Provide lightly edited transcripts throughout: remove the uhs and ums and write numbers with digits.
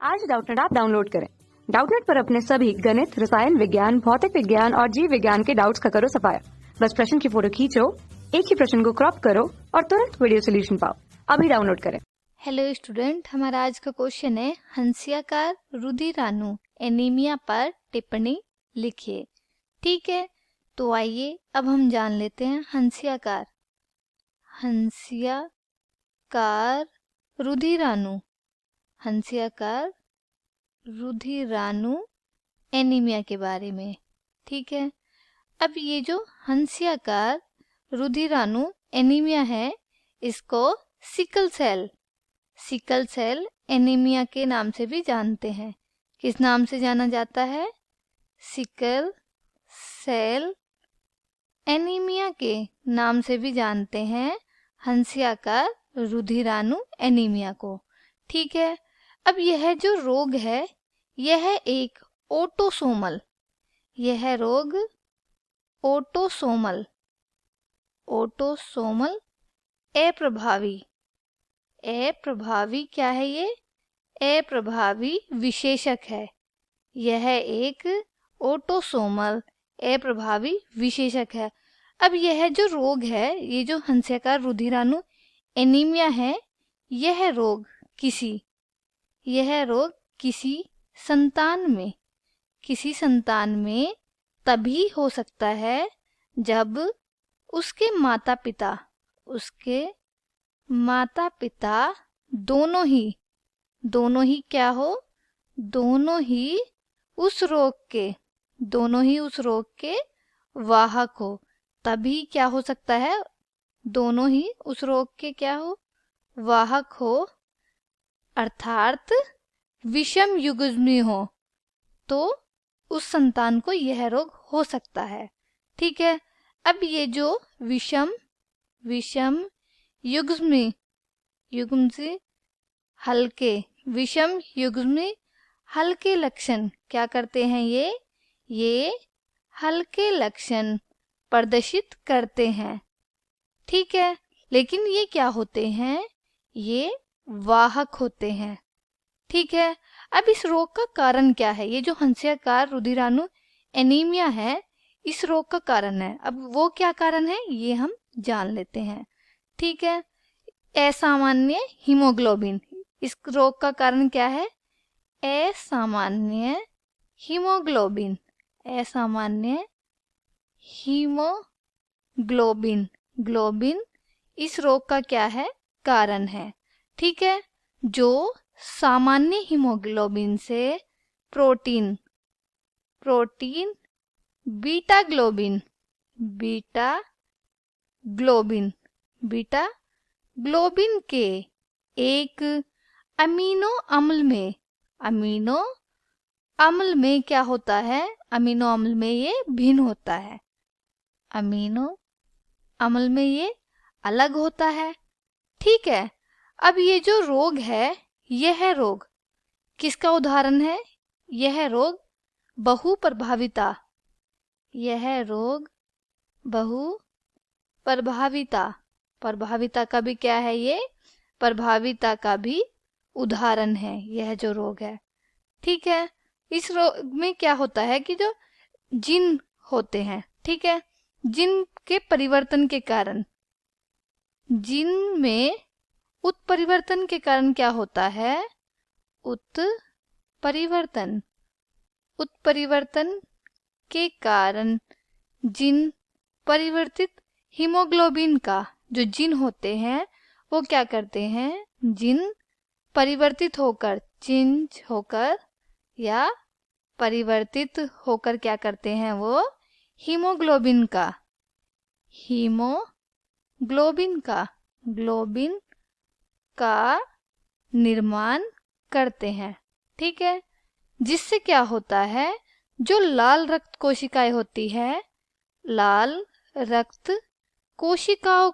आज Doubtnut app download करें। Doubtnut पर अपने सभी गणित, रसायन विज्ञान, भौतिक विज्ञान और जीव विज्ञान के डाउट्स का करो सफाया। बस प्रश्न की फोटो खींचो, एक ही प्रश्न को क्रॉप करो और तुरंत वीडियो सोल्यूशन पाओ। अभी डाउनलोड करें। हेलो स्टूडेंट, हमारा आज का क्वेश्चन है हंसियाकार रुधिराणु एनीमिया पर टिप्पणी लिखिए। ठीक है, तो आइए अब हम जान लेते हैं हंसियाकार रुधिराणु हंसियाकार रुधिराणु एनीमिया के बारे में। ठीक है, अब ये जो हंसियाकार रुधिराणु एनीमिया है, इसको सिकल सेल एनीमिया के नाम से भी जानते हैं। किस नाम से जाना जाता है? सिकल सेल एनीमिया के नाम से भी जानते हैं हंसियाकार रुधिराणु एनीमिया को। ठीक है, अब यह जो रोग है, यह एक ऑटोसोमल अप्रभावी क्या है? ये अप्रभावी विशेषक है। यह एक ऑटोसोमल अप्रभावी विशेषक है। अब यह जो रोग है, ये जो हंसियाकार रुधिराणु एनीमिया है, यह रोग किसी संतान में तभी हो सकता है जब उसके माता पिता दोनों ही क्या हो? दोनों ही उस रोग के वाहक हो। तभी क्या हो सकता है? दोनों ही उस रोग के क्या हो? वाहक हो, अर्थात विषम युग्मी हो, तो उस संतान को यह रोग हो सकता है। ठीक है, अब ये जो विषम युग्मी हल्के लक्षण क्या करते हैं? ये हल्के लक्षण प्रदर्शित करते हैं। ठीक है, लेकिन ये क्या होते हैं? ये वाहक होते हैं। ठीक है, अब इस रोग का कारण क्या है? ये जो हंसियाकार रुधिराणु एनीमिया है, इस रोग का कारण है। अब वो क्या कारण है, ये हम जान लेते हैं। ठीक है, असामान्य हीमोग्लोबिन। इस रोग का कारण क्या है? असामान्य हीमोग्लोबिन इस रोग का क्या है? कारण है। ठीक है, जो सामान्य हीमोग्लोबिन से प्रोटीन बीटा ग्लोबिन के एक अमीनो अम्ल में क्या होता है? अमीनो अम्ल में ये भिन्न होता है। अमीनो अम्ल में ये अलग होता है। ठीक है, अब ये जो रोग है, यह रोग किसका उदाहरण है? यह रोग प्रभाविता का भी क्या है? ये प्रभाविता का भी उदाहरण है यह जो रोग है। ठीक है, इस रोग में क्या होता है कि जो जीन होते हैं, ठीक है, जीन के परिवर्तन के कारण, जीन में उत्परिवर्तन के कारण क्या होता है? उत्परिवर्तन के कारण जीन परिवर्तित हीमोग्लोबिन का जो जीन होते हैं, वो क्या करते हैं? जीन परिवर्तित होकर या परिवर्तित होकर क्या करते हैं? वो हीमोग्लोबिन का निर्माण करते हैं। ठीक है, जिससे क्या होता है? जो लाल रक्त कोशिकाएं होती है, लाल रक्त कोशिकाओं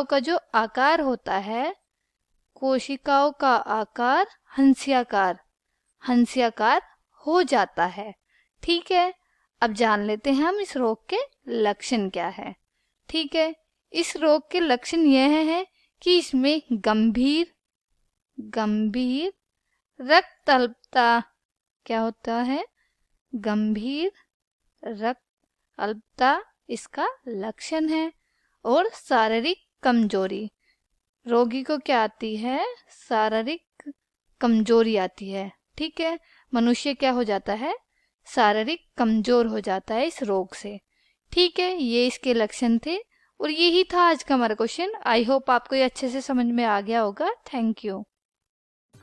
का जो आकार होता है, कोशिकाओं का आकार हंसियाकार हो जाता है। ठीक है, अब जान लेते हैं हम इस रोग के लक्षण क्या है। ठीक है, इस रोग के लक्षण यह है कि इसमें गंभीर रक्त अल्पता क्या होता है? गंभीर रक्त अल्पता इसका लक्षण है। और शारीरिक कमजोरी, रोगी को क्या आती है? शारीरिक कमजोरी आती है। ठीक है, मनुष्य क्या हो जाता है? शारीरिक कमजोर हो जाता है इस रोग से। ठीक है, ये इसके लक्षण थे और यही था आज का हमारा क्वेश्चन। आई होप आपको ये अच्छे से समझ में आ गया होगा। Thank you.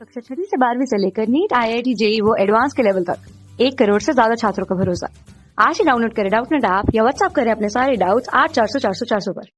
कक्षा 6 से 12वीं से लेकर नीट, IIT, JEE वो एडवांस के लेवल तक 1 करोड़ से ज्यादा छात्रों का भरोसा। आज ही डाउनलोड करें डाउटनेट ऐप या व्हाट्सएप करें अपने सारे डाउट्स 8400 400 400 पर।